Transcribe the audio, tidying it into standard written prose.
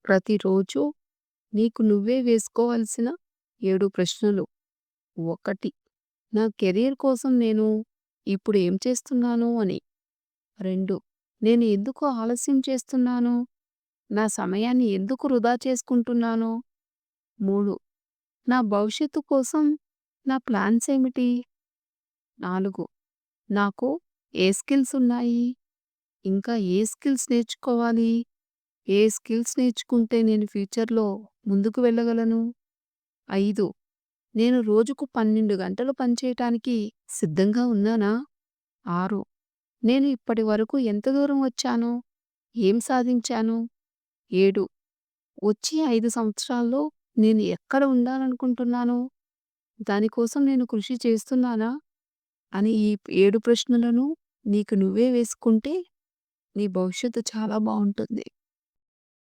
ప్రతిరోజు నీకు నువ్వే వేసుకోవాల్సిన 7 ప్రశ్నలు. 1. నా కెరియర్ కోసం నేను ఇప్పుడు ఏం చేస్తున్నాను అని. 2. నేను ఎందుకు ఆలస్యం చేస్తున్నాను? నా సమయాన్ని ఎందుకు వృధా చేసుకుంటున్నాను? 3. నా భవిష్యత్తు కోసం నా ప్లాన్స్ ఏమిటి? 4. నాకు ఏ స్కిల్స్ ఉన్నాయి? ఇంకా ఏ స్కిల్స్ నేర్చుకోవాలి? ఏ స్కిల్స్ నేర్చుకుంటే నేను ఫ్యూచర్‌లో ముందుకు వెళ్ళగలను? 5. నేను రోజుకు 12 గంటలు పనిచేయటానికి సిద్ధంగా ఉన్నానా? 6. నేను ఇప్పటి వరకు ఎంత దూరం వచ్చాను? ఏం సాధించాను? 7. వచ్చే 5 సంవత్సరాల్లో నేను ఎక్కడ ఉండాలనుకుంటున్నాను? దానికోసం నేను కృషి చేస్తున్నానా? అని ఈ 7 ప్రశ్నలను నీకు నువ్వే వేసుకుంటే నీ భవిష్యత్తు చాలా బావుంటుంది.